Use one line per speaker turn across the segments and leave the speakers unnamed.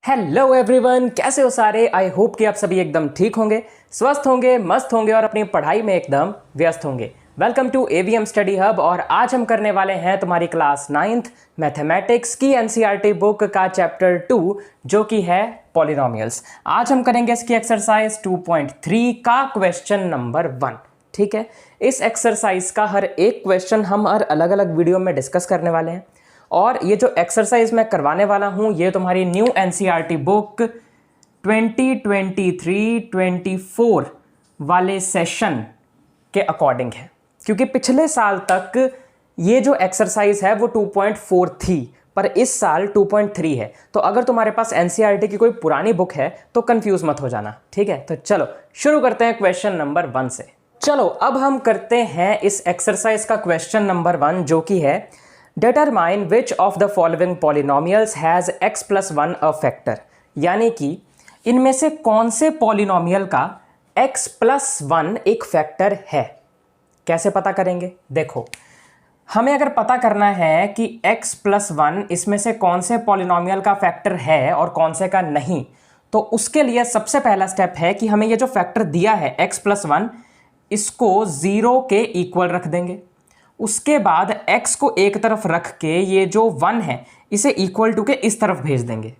Hello everyone, कैसे हो सारे। आई होप कि आप सभी एकदम ठीक होंगे, स्वस्थ होंगे, मस्त होंगे और अपनी पढ़ाई में एकदम व्यस्त होंगे। Welcome to AVM study hub. और आज हम करने वाले हैं तुम्हारी क्लास 9th मैथमेटिक्स की एनसीईआरटी बुक का चैप्टर 2 जो कि है पॉलिनोमियल्स। आज हम करेंगे इसकी एक्सरसाइज 2.3 का क्वेश्चन नंबर 1। ठीक है, इस एक्सरसाइज का हर एक क्वेश्चन हम हर अलग अलग वीडियो में डिस्कस करने वाले हैं। और ये जो एक्सरसाइज मैं करवाने वाला हूं ये तुम्हारी न्यू एनसीईआरटी बुक 2023-24 वाले सेशन के अकॉर्डिंग है, क्योंकि पिछले साल तक ये जो एक्सरसाइज है वो 2.4 थी, पर इस साल 2.3 है। तो अगर तुम्हारे पास एनसीईआरटी की कोई पुरानी बुक है तो कंफ्यूज मत हो जाना। ठीक है, तो चलो शुरू करते हैं क्वेश्चन नंबर 1 से। चलो अब हम करते हैं इस एक्सरसाइज का क्वेश्चन नंबर 1 जो कि है Determine which of the following polynomials has x plus 1 a factor। यानी कि इनमें से कौन से पॉलिनोमियल का x plus 1 एक फैक्टर है। कैसे पता करेंगे? देखो, हमें अगर पता करना है कि x plus 1 इसमें से कौन से पॉलिनोमियल का फैक्टर है और कौन से का नहीं, तो उसके लिए सबसे पहला स्टेप है कि हमें ये जो फैक्टर दिया है x plus 1 इसको 0 के इक्वल रख देंगे। उसके बाद x को एक तरफ रख के ये जो 1 है इसे इक्वल टू के इस तरफ भेज देंगे।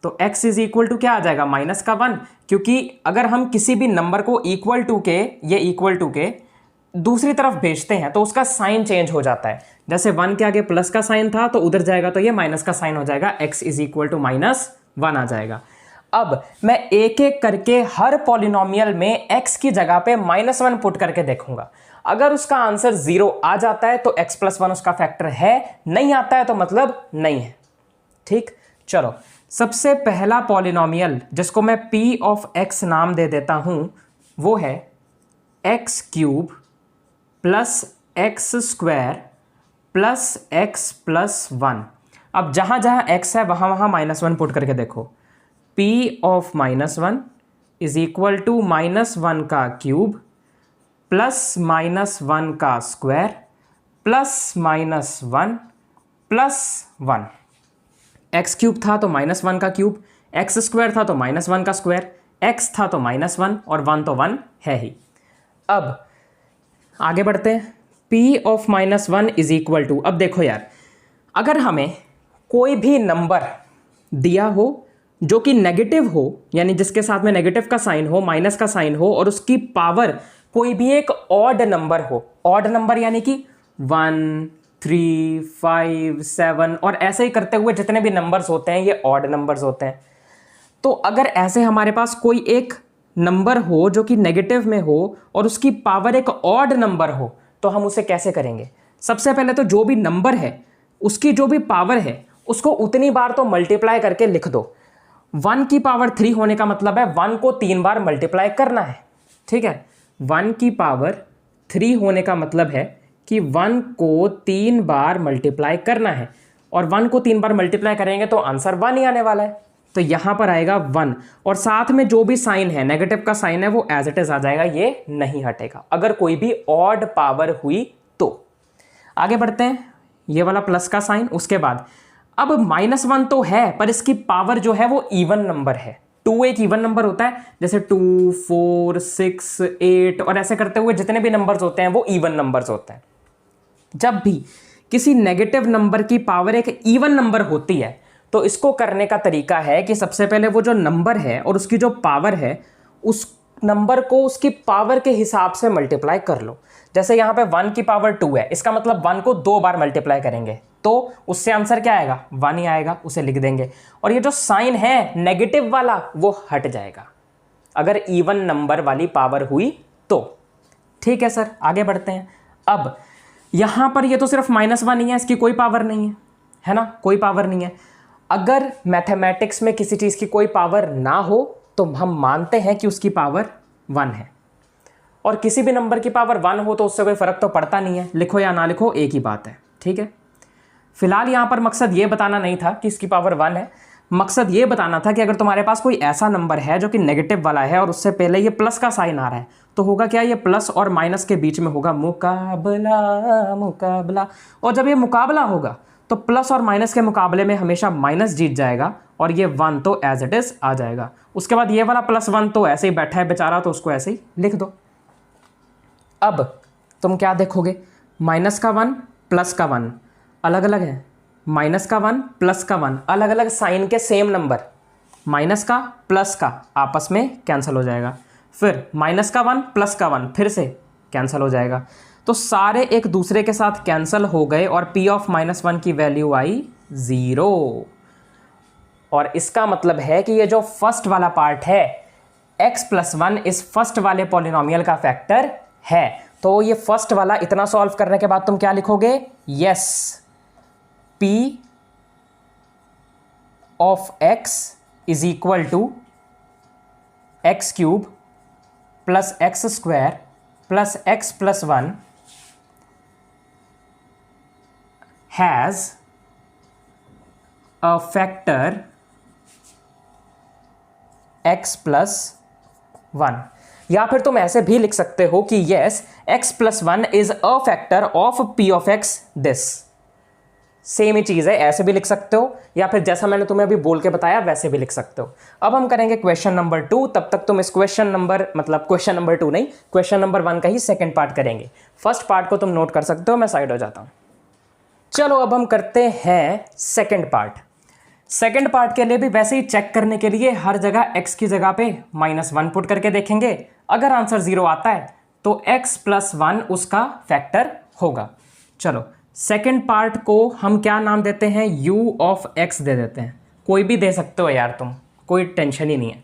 तो x इज इक्वल टू क्या आ जाएगा? माइनस का 1, क्योंकि अगर हम किसी भी नंबर को इक्वल टू के ये इक्वल टू के दूसरी तरफ भेजते हैं तो उसका साइन चेंज हो जाता है। जैसे 1 के आगे प्लस का साइन था तो उधर जाएगा तो ये माइनस का साइन हो जाएगा, x इज इक्वल टू -1 आ जाएगा। अब मैं एक एक करके हर पॉलिनोमियल में x की जगह पे -1 पुट करके देखूंगा। अगर उसका आंसर 0 आ जाता है तो x plus 1 उसका फैक्टर है, नहीं आता है तो मतलब नहीं है। ठीक, चलो सबसे पहला पॉलिनोमियल जिसको मैं p ऑफ x नाम दे देता हूं वो है x³ plus x square plus x plus 1। अब जहां जहां x है वहां वहां -1 पुट करके देखो। p of -1 is equal to -1 का क्यूब प्लस -1 का स्क्वायर प्लस -1 प्लस 1। x³ था तो -1 का क्यूब, x स्क्वायर था तो -1 का स्क्वायर, x था तो -1 और 1 तो 1 है ही। अब आगे बढ़ते हैं। p of -1 is equal to, अब देखो यार, अगर हमें कोई भी नंबर दिया हो जो कि नेगेटिव हो, यानी जिसके साथ में नेगेटिव का साइन हो, माइनस का साइन हो, और उसकी पावर कोई भी एक ऑड नंबर हो, ऑड नंबर यानी कि 1, 3, 5, 7 और ऐसे ही करते हुए जितने भी नंबर्स होते हैं ये ऑड नंबर्स होते हैं। तो अगर ऐसे हमारे पास कोई एक नंबर हो जो कि नेगेटिव में हो और उसकी पावर एक ऑड नंबर हो तो हम उसे कैसे करेंगे? सबसे पहले तो जो भी नंबर है उसकी जो भी पावर है उसको उतनी बार तो मल्टीप्लाई करके लिख दो। 1 की पावर 3 होने का मतलब है 1 को 3 बार मल्टीप्लाई करना है। ठीक है, 1 की पावर 3 होने का मतलब है कि 1 को 3 बार मल्टीप्लाई करना है, और 1 को 3 बार मल्टीप्लाई करेंगे तो आंसर 1 ही आने वाला है। तो यहां पर आएगा 1 और साथ में जो भी साइन है, नेगेटिव का साइन है, वो एज इट इज आ जाएगा, ये नहीं हटेगा अगर कोई भी ऑड पावर हुई तो। आगे बढ़ते हैं, ये वाला प्लस का साइन। उसके बाद अब -1 तो है पर इसकी पावर जो है वो इवन नंबर है। 2 एक इवन नंबर होता है, जैसे 2, 4, 6, 8 और ऐसे करते हुए जितने भी नंबर्स होते हैं वो इवन नंबर्स होते हैं। जब भी किसी नेगेटिव नंबर की पावर एक इवन नंबर होती है तो इसको करने का तरीका है कि सबसे पहले वो जो नंबर है और उसकी जो पावर है उस नंबर को उसकी पावर के हिसाब से मल्टीप्लाई कर लो। जैसे यहाँ पे 1 की पावर 2 है, इसका मतलब 1 को 2 बार मल्टीप्लाई करेंगे तो उससे आंसर क्या आएगा? 1 ही आएगा, उसे लिख देंगे। और ये जो साइन है नेगेटिव वाला वो हट जाएगा अगर इवन नंबर वाली पावर हुई तो। ठीक है सर, आगे बढ़ते हैं। अब यहां पर ये तो सिर्फ -1 ही है, इसकी कोई पावर नहीं है ना, कोई पावर नहीं है। अगर मैथमेटिक्स में किसी चीज की कोई पावर ना हो तो हम मानते हैं कि उसकी पावर 1 है, और किसी भी नंबर की पावर 1 हो तो उससे कोई फर्क तो पड़ता नहीं है, लिखो या ना लिखो एक ही बात है। ठीक है, फिलहाल यहां पर मकसद ये बताना नहीं था कि इसकी पावर 1 है, मकसद ये बताना था कि अगर तुम्हारे पास कोई ऐसा नंबर है जो कि नेगेटिव वाला है और उससे पहले ये प्लस का साइन आ रहा है तो होगा क्या? ये प्लस और माइनस के बीच में होगा मुकाबला, मुकाबला। और जब ये मुकाबला होगा तो प्लस और माइनस के मुकाबले में हमेशा माइनस जीत जाएगा और ये 1 तो एज इट इज़ आ जाएगा। उसके बाद ये वाला +1 तो ऐसे ही बैठा है बेचारा, तो उसको ऐसे ही लिख दो। अब तुम क्या देखोगे, माइनस का 1 प्लस का 1 अलग अलग है, माइनस का 1 प्लस का 1 अलग अलग साइन के सेम नंबर, माइनस का प्लस का आपस में कैंसिल हो जाएगा, फिर माइनस का 1 प्लस का 1 फिर से कैंसिल हो जाएगा। तो सारे एक दूसरे के साथ कैंसिल हो गए और p ऑफ -1 की वैल्यू आई 0। और इसका मतलब है कि ये जो फर्स्ट वाला पार्ट है x+1 इस फर्स्ट वाले पॉलिनोमियल का फैक्टर है। तो ये फर्स्ट वाला इतना सॉल्व करने के बाद तुम क्या लिखोगे, yes p of x is equal to x³ plus x² plus x+1 has a factor x+1। या फिर तुम ऐसे भी लिख सकते हो कि yes x+1 is a factor of p of x this. Same ही चीज है, ऐसे भी लिख सकते हो या फिर जैसा मैंने तुम्हें अभी बोल के बताया वैसे भी लिख सकते हो। अब हम करेंगे क्वेश्चन नंबर 2। तब तक तुम इस क्वेश्चन नंबर 2 नहीं, क्वेश्चन नंबर 1 का ही सेकंड पार्ट करेंगे। फर्स्ट पार्ट को तुम नोट कर सकते हो, मैं साइड हो जाता हूं। चलो अब हम करते हैं सेकंड पार्ट। सेकंड पार्ट के लिए भी वैसे ही चेक करने के लिए हर जगह x की जगह पे -1 पुट करके देखेंगे। अगर आंसर 0 आता है तो x+1 उसका फैक्टर होगा। चलो सेकंड पार्ट को हम क्या नाम देते हैं, u ऑफ x दे देते हैं। कोई भी दे सकते हो यार तुम, कोई टेंशन ही नहीं है।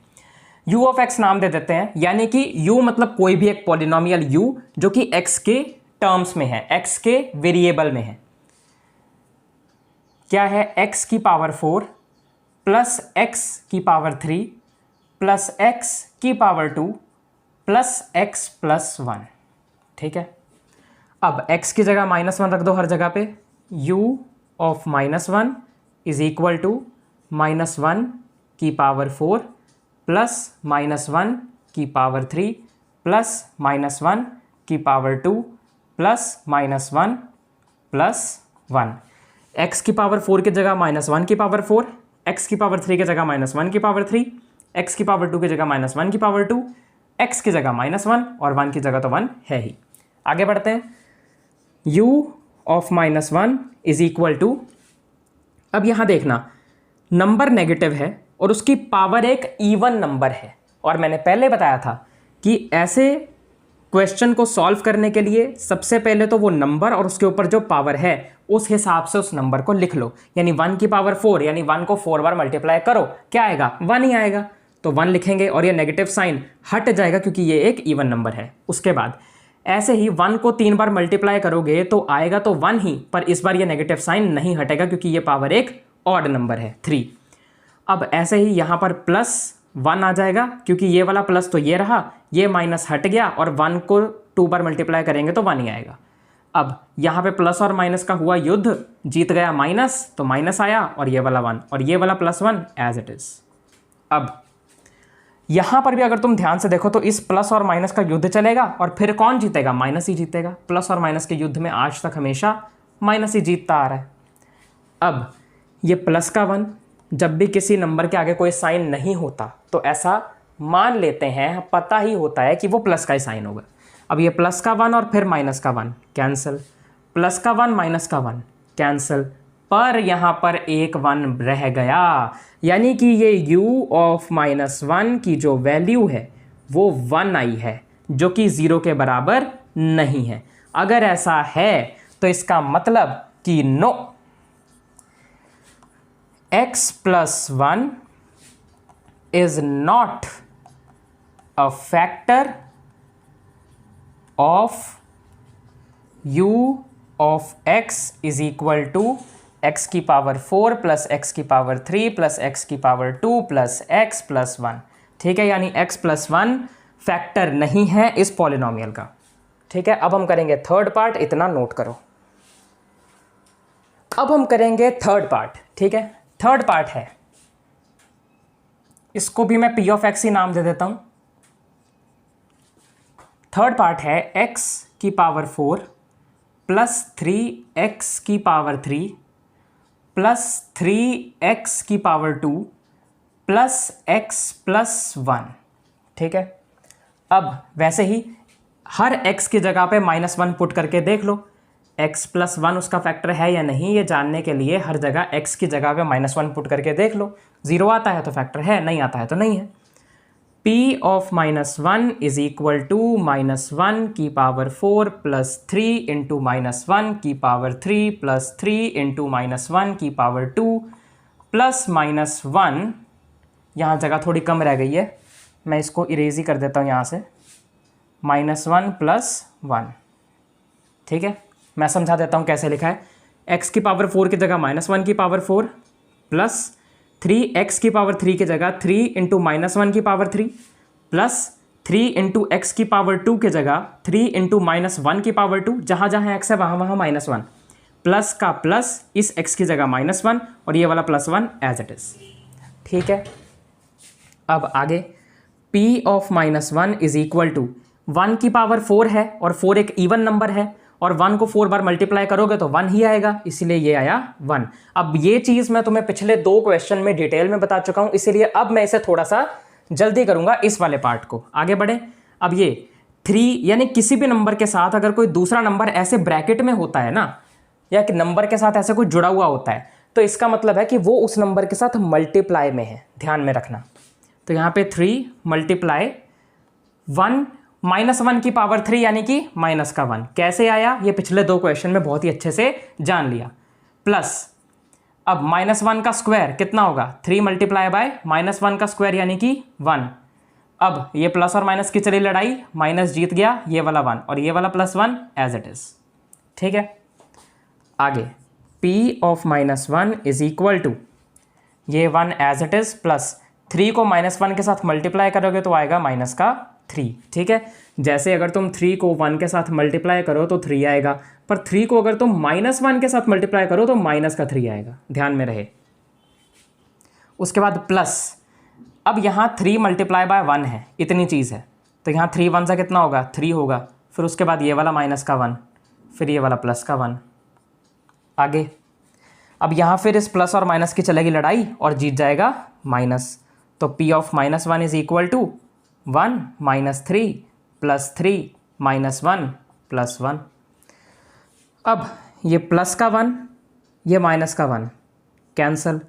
u ऑफ x नाम दे देते हैं, यानी कि u मतलब कोई भी एक पॉलिनोमियल u जो कि x के टर्म्स में है, x के वेरिएबल में है। क्या है, x की पावर 4 प्लस x की पावर 3 प्लस x की पावर 2 प्लस x+1। ठीक है, अब x की जगह -1 रख दो हर जगह पे। u of -1 is equal to -1 की पावर 4 प्लस -1 की पावर 3 प्लस -1 की पावर 2 प्लस -1 प्लस 1। x की पावर 4 की जगह -1 की पावर 4, x की पावर 3 की जगह -1 की पावर 3, x की पावर 2 की जगह -1 की पावर 2, x की जगह -1 और 1 की जगह तो 1 है ही। आगे बढ़ते हैं। u of -1 is equal to, अब यहां देखना नंबर नेगेटिव है और उसकी पावर एक इवन नंबर है। और मैंने पहले बताया था कि ऐसे क्वेश्चन को सॉल्व करने के लिए सबसे पहले तो वो नंबर और उसके ऊपर जो पावर है उस हिसाब से उस नंबर को लिख लो। यानी 1 की पावर 4 यानी 1 को 4 बार मल्टीप्लाई करो, क्या आएगा, 1 ही आएगा। तो 1 लिखेंगे और ये नेगेटिव साइन हट जाएगा क्योंकि ये एक इवन नंबर है। उसके बाद ऐसे ही 1 को 3 बार मल्टीप्लाई करोगे तो आएगा तो 1 ही, पर इस बार ये नेगेटिव साइन नहीं हटेगा क्योंकि ये पावर एक ऑड नंबर है 3। अब ऐसे ही यहाँ पर +1 आ जाएगा क्योंकि ये वाला प्लस तो ये रहा, ये माइनस हट गया और 1 को 2 बार मल्टीप्लाई करेंगे तो 1 ही आएगा। अब यहाँ पे प्लस और माइनस का हुआ युद्ध, जीत गया माइनस तो माइनस आया और ये वाला 1 और ये वाला +1 एज इट इज। अब यहाँ पर भी अगर तुम ध्यान से देखो तो इस प्लस और माइनस का युद्ध चलेगा और फिर कौन जीतेगा, माइनस ही जीतेगा। प्लस और माइनस के युद्ध में आज तक हमेशा माइनस ही जीतता आ रहा है। अब ये प्लस का 1, जब भी किसी नंबर के आगे कोई साइन नहीं होता तो ऐसा मान लेते हैं, पता ही होता है कि वो प्लस का ही साइन होगा। अब ये प्लस का 1 और फिर माइनस का 1 कैंसिल, प्लस का 1 माइनस का 1 कैंसिल, पर यहाँ पर एक 1 रह गया, यानी कि ये u ऑफ -1 की जो वैल्यू है वो 1 आई है जो कि 0 के बराबर नहीं है। अगर ऐसा है तो इसका मतलब कि no, x+1 is not a factor of u of x is equal to x की पावर 4 प्लस x की पावर 3 प्लस x की पावर 2 प्लस x+1। ठीक है, यानी x+1 फैक्टर नहीं है इस पॉलिनोमियल का। ठीक है, अब हम करेंगे थर्ड पार्ट, इतना नोट करो। अब हम करेंगे थर्ड पार्ट। ठीक है, थर्ड पार्ट है, इसको भी मैं p ऑफ x ही नाम दे देता हूं। थर्ड पार्ट है x की पावर 4 प्लस 3x की पावर 3 प्लस 3x की power 2 plus x plus one. ठीक है, अब वैसे ही हर x की जगह पे -1 पुट करके देख लो x प्लस वन उसका फैक्टर है या नहीं, ये जानने के लिए हर जगह x की जगह पे -1 पुट करके देख लो। 0 आता है तो फैक्टर है, नहीं आता है तो नहीं है। p of -1 is equal to -1 की पावर 4 प्लस 3 इंटू -1 की पावर 3 प्लस 3 इंटू -1 की पावर 2 प्लस -1। यहाँ जगह थोड़ी कम रह गई है, मैं इसको इरेज ही कर देता हूँ यहाँ से, -1 प्लस 1। ठीक है, मैं समझा देता हूँ कैसे लिखा है। x की पावर 4 की जगह -1 की पावर 4 प्लस 3x की पावर 3 की जगह 3 इंटू -1 की पावर 3 प्लस 3 इंटू एक्स की पावर 2 की जगह 3 इंटू -1 की पावर 2, जहाँ जहाँ x है वहाँ वहाँ -1, प्लस का प्लस इस x की जगह -1 और ये वाला +1 एज इट इज़। ठीक है, अब आगे p of -1 is equal to 1 की पावर 4 है और 4 एक इवन नंबर है और 1 को 4 बार मल्टीप्लाई करोगे तो 1 ही आएगा, इसीलिए ये आया 1। अब ये चीज़ मैं तुम्हें पिछले 2 क्वेश्चन में डिटेल में बता चुका हूँ, इसीलिए अब मैं इसे थोड़ा सा जल्दी करूँगा इस वाले पार्ट को। आगे बढ़े। अब ये 3 यानी किसी भी नंबर के साथ अगर कोई दूसरा नंबर ऐसे ब्रैकेट में होता है ना, या कि नंबर के साथ ऐसे कोई जुड़ा हुआ होता है, तो इसका मतलब है कि वो उस नंबर के साथ मल्टीप्लाई में है, ध्यान में रखना। तो यहाँ पे 3 मल्टीप्लाई 1 -1 की पावर 3 यानी कि -1 कैसे आया, ये पिछले 2 क्वेश्चन में बहुत ही अच्छे से जान लिया। प्लस अब -1 का स्क्वायर कितना होगा, 3 मल्टीप्लाई बाय -1 का स्क्वायर यानी कि 1। अब ये प्लस और माइनस की चली लड़ाई, माइनस जीत गया, ये वाला 1 और ये वाला +1 एज इट इज। ठीक है, आगे p of -1 is equal to ये 1 एज इट इज प्लस 3 को -1 के साथ मल्टीप्लाई करोगे तो आएगा -3। ठीक है, जैसे अगर तुम 3 को 1 के साथ मल्टीप्लाई करो तो 3 आएगा, पर 3 को अगर तुम -1 के साथ मल्टीप्लाई करो तो -3 आएगा, ध्यान में रहे। उसके बाद प्लस, अब यहाँ 3 मल्टीप्लाई बाय 1 है, इतनी चीज़ है, तो यहाँ 3 1 सा कितना होगा, 3 होगा। फिर उसके बाद ये वाला -1, फिर ये वाला +1। आगे अब यहाँ फिर इस प्लस और माइनस की चलेगी लड़ाई और जीत जाएगा माइनस, तो p of -1 is equal to 1 -3 plus 3 -1 plus 1। अब ये प्लस का 1, ये माइनस का 1 कैंसल,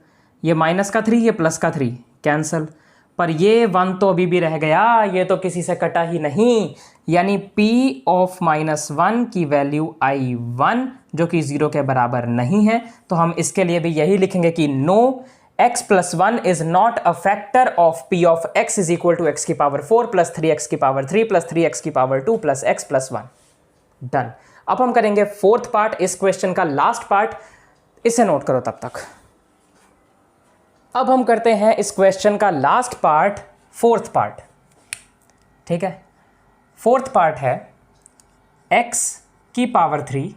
ये -3, ये +3 कैंसल, पर ये 1 तो अभी भी रह गया, ये तो किसी से कटा ही नहीं, यानी p ऑफ -1 की वैल्यू आई 1 जो कि 0 के बराबर नहीं है। तो हम इसके लिए भी यही लिखेंगे कि no x + 1 is not a factor of p of x is equal to x की पावर 4 प्लस 3x की पावर 3 प्लस 3x की पावर 2 प्लस x + 1। डन। अब हम करेंगे 4th पार्ट, इस क्वेश्चन का लास्ट पार्ट, इसे नोट करो तब तक। अब हम करते हैं इस क्वेश्चन का लास्ट पार्ट, 4th पार्ट। ठीक है, 4th पार्ट है x की पावर 3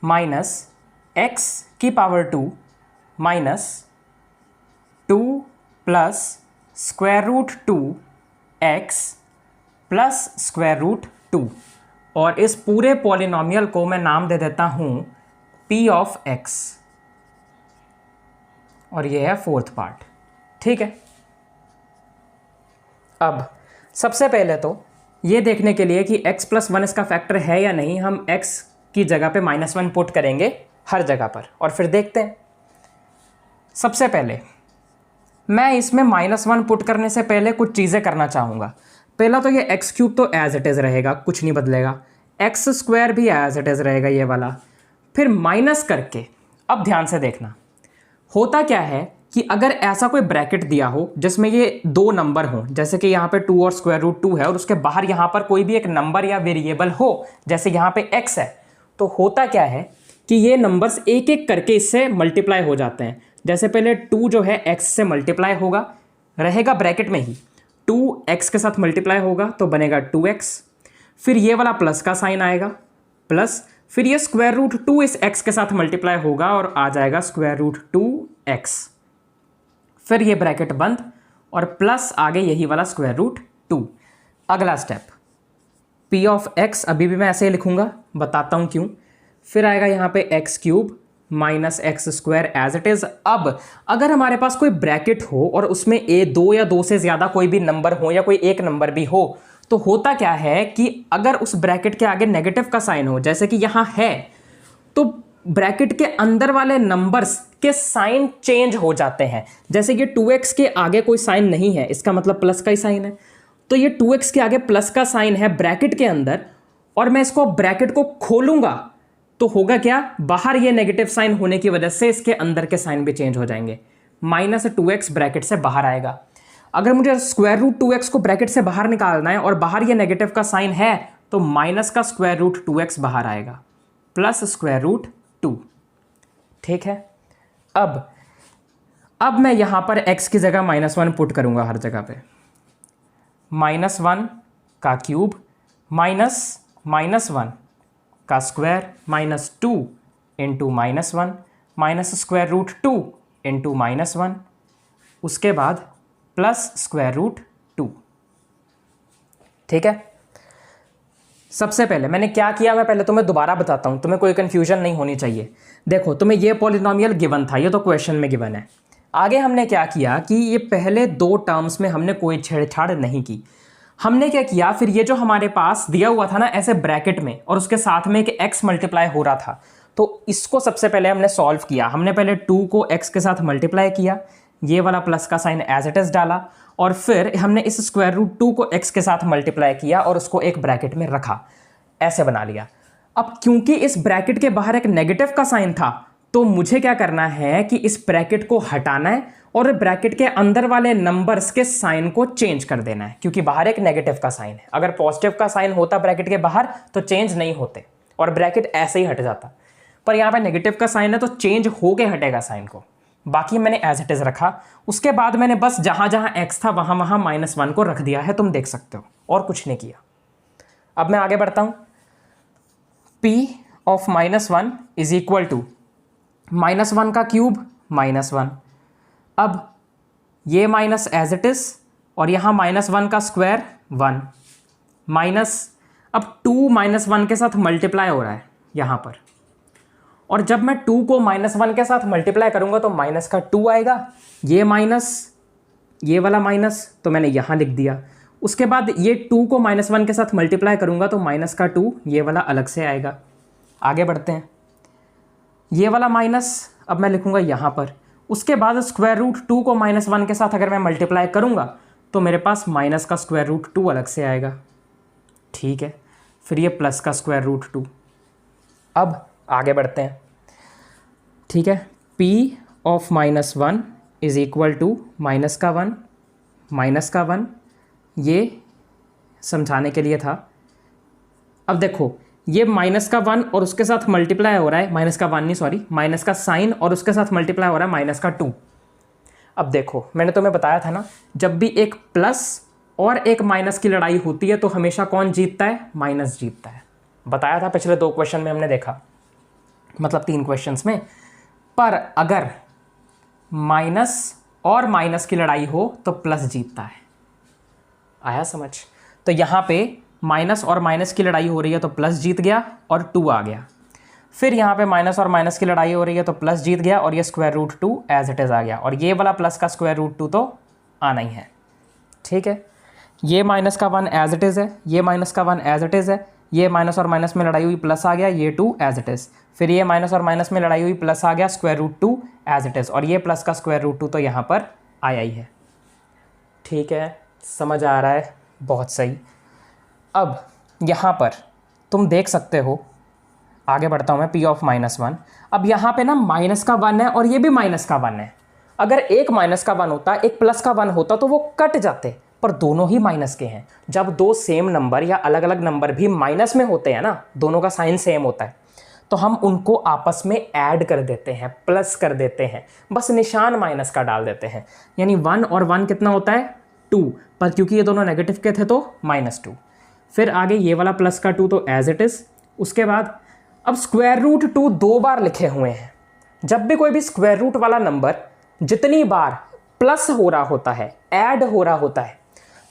माइनस x की power 2 minus 2 plus √2x plus √2, और इस पूरे पॉलिनोमियल को मैं नाम दे देता हूं p ऑफ x, और यह है 4th पार्ट। ठीक है, अब सबसे पहले तो ये देखने के लिए कि x + 1 इसका फैक्टर है या नहीं, हम x की जगह पे -1 पुट करेंगे हर जगह पर, और फिर देखते हैं। सबसे पहले मैं इसमें -1 पुट करने से पहले कुछ चीज़ें करना चाहूँगा। पहला तो ये x³ तो एज इट इज़ रहेगा, कुछ नहीं बदलेगा, x² भी एज इट इज़ रहेगा ये वाला, फिर माइनस करके। अब ध्यान से देखना, होता क्या है कि अगर ऐसा कोई ब्रैकेट दिया हो जिसमें ये 2 नंबर हों, जैसे कि यहाँ पे 2 और √2 है, और उसके बाहर यहाँ पर कोई भी एक नंबर या वेरिएबल हो, जैसे यहाँ पे x है, तो होता क्या है कि ये नंबर्स एक एक करके इससे मल्टीप्लाई हो जाते हैं। जैसे पहले 2 जो है x से मल्टीप्लाई होगा, रहेगा ब्रैकेट में ही, 2x के साथ मल्टीप्लाई होगा तो बनेगा 2x, फिर ये वाला प्लस का साइन आएगा, प्लस फिर ये √2 इस x के साथ मल्टीप्लाई होगा और आ जाएगा √2x, फिर ये ब्रैकेट बंद और प्लस आगे यही वाला √2। अगला स्टेप, p ऑफ x अभी भी मैं ऐसे ही लिखूंगा, बताता हूँ क्यों। फिर आएगा यहाँ पे x³ minus x square as it is. अब अगर हमारे पास कोई ब्रैकेट हो और उसमें ए दो या दो से ज्यादा कोई भी नंबर हो या कोई एक नंबर भी हो, तो होता क्या है कि अगर उस ब्रैकेट के आगे नेगेटिव का साइन हो, जैसे कि यहां है, तो ब्रैकेट के अंदर वाले नंबर्स के साइन चेंज हो जाते हैं। जैसे कि 2x के आगे कोई साइन नहीं है, इसका मतलब प्लस का ही साइन है, तो ये 2x के आगे प्लस का साइन है ब्रैकेट के अंदर, और मैं इसको ब्रैकेट को खोलूंगा तो होगा क्या, बाहर ये नेगेटिव साइन होने की वजह से इसके अंदर के साइन भी चेंज हो जाएंगे। -2x ब्रैकेट से बाहर आएगा। अगर मुझे स्क्वायर रूट 2x को ब्रैकेट से बाहर निकालना है और बाहर ये नेगेटिव का साइन है, तो माइनस का स्क्वायर रूट 2x बाहर आएगा प्लस स्क्वायर रूट 2। ठीक है। अब मैं यहां पर x की जगह -1 पुट करूंगा हर जगह पे। -1 का क्यूब माइनस -1 का square -2 into -1 minus square root 2 into -1, उसके बाद प्लस स्क्वायर रूट 2। ठीक है। सबसे पहले मैंने क्या किया, मैं पहले तुम्हें दोबारा बताता हूं, तुम्हें कोई कंफ्यूजन नहीं होनी चाहिए। देखो, तुम्हें ये पॉलिनोमियल गिवन था, ये तो क्वेश्चन में गिवन है। आगे हमने क्या किया कि ये पहले दो टर्म्स में हमने कोई छेड़छाड़ नहीं की। हमने क्या किया, फिर ये जो हमारे पास दिया हुआ था ना ऐसे ब्रैकेट में, और उसके साथ में एक x मल्टीप्लाई हो रहा था, तो इसको सबसे पहले हमने सॉल्व किया। हमने पहले 2 को x के साथ मल्टीप्लाई किया, ये वाला प्लस का साइन एज इट इज डाला, और फिर हमने इस स्क्वायर रूट 2 को x के साथ मल्टीप्लाई किया और उसको एक ब्रैकेट में रखा, ऐसे बना लिया। अब क्योंकि इस ब्रैकेट के बाहर एक नेगेटिव का साइन था, तो मुझे क्या करना है कि इस ब्रैकेट को हटाना है और ब्रैकेट के अंदर वाले नंबर्स के साइन को चेंज कर देना है, क्योंकि बाहर एक नेगेटिव का साइन है। अगर पॉजिटिव का साइन होता ब्रैकेट के बाहर तो चेंज नहीं होते और ब्रैकेट ऐसे ही हट जाता, पर यहां पे नेगेटिव का साइन है तो चेंज होके हटेगा साइन को। बाकी मैंने एज इट इज रखा। उसके बाद मैंने बस जहां जहां x था वहां वहां -1 को रख दिया है, तुम देख सकते हो, और कुछ नहीं किया। अब मैं आगे बढ़ता हूं। p of -1 is equal to -1 का क्यूब -1। अब ये माइनस एज इट इज, और यहां -1 का स्क्वायर 1 माइनस, अब 2 -1 के साथ मल्टीप्लाई हो रहा है यहां पर, और जब मैं 2 को -1 के साथ मल्टीप्लाई करूंगा तो माइनस का 2 आएगा, ये माइनस, ये वाला माइनस, तो मैंने यहां लिख दिया। उसके बाद ये 2 को -1 के साथ मल्टीप्लाई करूंगा तो माइनस का 2, ये वाला अलग से आएगा। आगे बढ़ते हैं। ये वाला माइनस अब मैं लिखूंगा यहां पर। उसके बाद स्क्वायर रूट 2 को -1 के साथ अगर मैं मल्टीप्लाई करूंगा तो मेरे पास माइनस का स्क्वायर रूट 2 अलग से आएगा। ठीक है। फिर ये प्लस का स्क्वायर रूट 2। अब आगे बढ़ते हैं। ठीक है। p of -1 is equal to minus का 1, ये समझाने के लिए था। अब देखो, ये माइनस का 1 और उसके साथ मल्टीप्लाई हो रहा है, माइनस का 1 नहीं सॉरी, माइनस का साइन और उसके साथ मल्टीप्लाई हो रहा है माइनस का 2। अब देखो, मैंने तुम्हें बताया था ना, जब भी एक प्लस और एक माइनस की लड़ाई होती है तो हमेशा कौन जीतता है, माइनस जीतता है। बताया था पिछले 2 क्वेश्चन में हमने देखा, मतलब 3 क्वेश्चंस में। पर अगर माइनस और माइनस की लड़ाई हो तो प्लस जीतता है। आया समझ? तो यहां पे माइनस और माइनस की लड़ाई हो रही है तो प्लस जीत गया और 2 आ गया। फिर यहाँ पे माइनस और माइनस की लड़ाई हो रही है तो प्लस जीत गया और ये square root 2 as it is आ गया, और ये वाला प्लस का स्क्वायर रूट 2 तो आना ही है। ठीक है। ये माइनस का 1 एज इट इज है, ये माइनस का 1 एज इट इज है, ये माइनस और माइनस में लड़ाई हुई प्लस आ गया, ये 2 एज इट इज। फिर ये माइनस और माइनस में लड़ाई हुई प्लस आ गया, square root 2 as it is, और ये प्लस का स्क्वायर रूट 2 तो यहाँ पर आया ही है। ठीक है, समझ आ रहा है? बहुत सही। अब यहाँ पर तुम देख सकते हो, आगे बढ़ता हूँ मैं, p ऑफ -1। अब यहाँ पे ना माइनस का 1 है और ये भी माइनस का 1 है। अगर एक माइनस का 1 होता, एक प्लस का 1 होता तो वो कट जाते, पर दोनों ही माइनस के हैं। जब दो सेम नंबर या अलग अलग नंबर भी माइनस में होते हैं ना, दोनों का साइन सेम होता है, तो हम उनको आपस में ऐड कर देते हैं, प्लस कर देते हैं, बस निशान माइनस का डाल देते हैं। यानी 1 और 1 कितना होता है, 2, पर क्योंकि ये दोनों नेगेटिव के थे तो -2। फिर आगे ये वाला प्लस का 2 तो एज इट इज। उसके बाद अब स्क्वायर रूट 2 2 बार लिखे हुए हैं। जब भी कोई भी स्क्वायर रूट वाला नंबर जितनी बार प्लस हो रहा होता है, ऐड हो रहा होता है,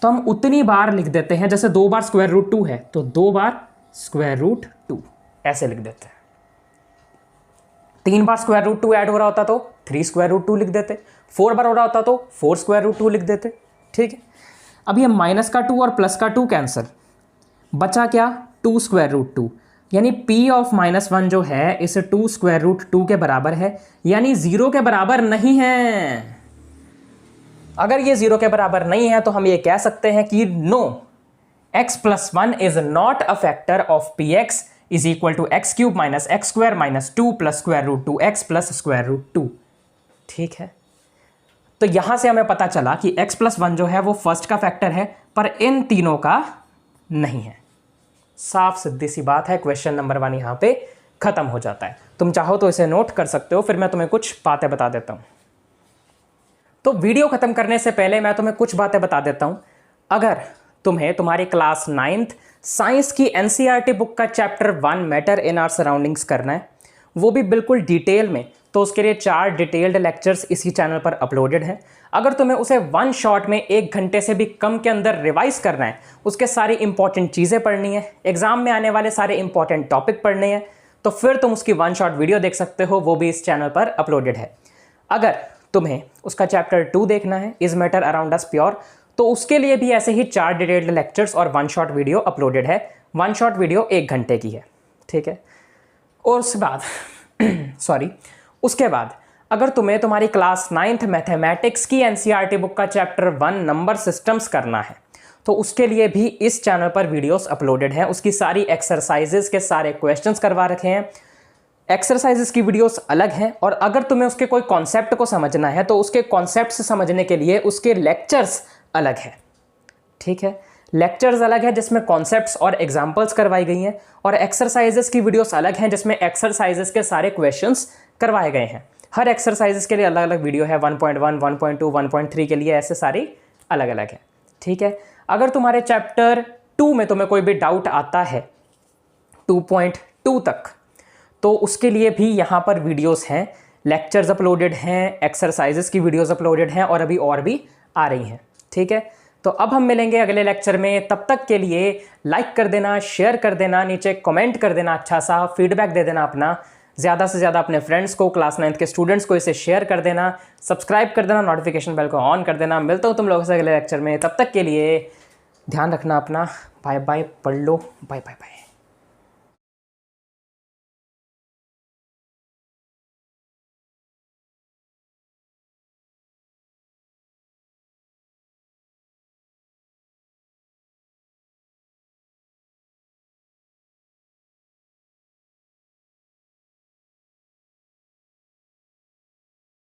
तो हम उतनी बार लिख देते हैं। जैसे 2 बार स्क्वायर रूट 2 है तो 2 बार स्क्वायर रूट 2 ऐसे लिख देते हैं। 3 बार स्क्वायर रूट 2 ऐड हो रहा होता तो 3 स्क्वायर रूट 2 लिख देते, 4 बार हो रहा होता तो 4 स्क्वायर रूट 2 लिख देते। ठीक है, अब ये माइनस का 2 और प्लस का 2 कैंसिल, बचा क्या 2 स्क्वायर रूट 2, यानी p ऑफ -1 जो है इस 2 स्क्वायर रूट 2 के बराबर है, यानी 0 के बराबर नहीं है। अगर ये 0 के बराबर नहीं है तो हम ये कह सकते हैं कि no, x + 1 is not a factor of px is equal to x³ - x² - 2 + square root 2x + square root 2। ठीक है, तो यहां से हमें पता चला कि x + 1 जो है वो फर्स्ट का फैक्टर है, पर इन तीनों का नहीं है। साफ सीधी सी बात है, क्वेश्चन नंबर 1 यहां पे खत्म हो जाता है। तुम चाहो तो इसे नोट कर सकते हो, फिर मैं तुम्हें कुछ बातें बता देता हूं। तो वीडियो खत्म करने से पहले मैं तुम्हें कुछ बातें बता देता हूं। अगर तुम्हें तुम्हारी क्लास 9th साइंस की एनसीईआरटी बुक का chapter 1 matter in our surroundings करना है, वो भी बिल्कुल डिटेल में, तो उसके लिए 4 डिटेल्ड लेक्चर्स इसी चैनल पर अपलोडेड हैं। अगर तुम्हें उसे 1 शॉट में 1 घंटे से भी कम के अंदर रिवाइज करना है, उसके सारी इंपॉर्टेंट चीज़ें पढ़नी है, एग्जाम में आने वाले सारे इंपॉर्टेंट टॉपिक पढ़ने हैं, तो फिर तुम उसकी 1 शॉट वीडियो देख सकते हो, वो भी इस चैनल पर अपलोडेड है। अगर तुम्हें उसका चैप्टर 2 देखना है, is matter around us pure, तो उसके लिए भी ऐसे ही 4 डिटेल्ड लेक्चर्स और 1 शॉट वीडियो अपलोडेड है। 1 शॉट वीडियो 1 घंटे की है। ठीक है, और उसके बाद उसके बाद अगर तुम्हें तुम्हारी क्लास 9th मैथमेटिक्स की एनसीईआरटी बुक का चैप्टर 1 नंबर सिस्टम्स करना है, तो उसके लिए भी इस चैनल पर वीडियोस अपलोडेड हैं। उसकी सारी एक्सरसाइजेस के सारे क्वेश्चंस करवा रखे हैं। एक्सरसाइजेस की वीडियोस अलग हैं, और अगर तुम्हें उसके कोई कॉन्सेप्ट को समझना है तो उसके कॉन्सेप्ट समझने के लिए उसके लेक्चर्स अलग हैं। ठीक है, लेक्चर्स अलग है जिसमें कॉन्सेप्ट्स और एग्जांपल्स करवाई गई हैं, और एक्सरसाइजेस की वीडियोस अलग हैं जिसमें एक्सरसाइजेस के सारे क्वेश्चंस करवाए गए हैं। हर एक्सरसाइजेस के लिए अलग अलग वीडियो है, 1.1, 1.2, 1.3 के लिए ऐसे सारी अलग अलग है। ठीक है, अगर तुम्हारे चैप्टर 2 में तुम्हें कोई भी डाउट आता है 2.2 तक, तो उसके लिए भी यहाँ पर वीडियोस हैं, लेक्चर्स अपलोडेड हैं, एक्सरसाइजेस की वीडियोस अपलोडेड हैं, और अभी और भी आ रही हैं। ठीक है, तो अब हम मिलेंगे अगले लेक्चर में। तब तक के लिए लाइक कर देना, शेयर कर देना, नीचे कमेंट कर देना, अच्छा सा फीडबैक दे देना अपना, ज़्यादा से ज़्यादा अपने फ्रेंड्स को, क्लास 9th के स्टूडेंट्स को इसे शेयर कर देना, सब्सक्राइब कर देना, नोटिफिकेशन बेल को ऑन कर देना। मिलता हूँ तुम लोगों से अगले लेक्चर में, तब तक के लिए ध्यान रखना अपना। बाय बाय, पढ़ लो, बाय बाय बाय।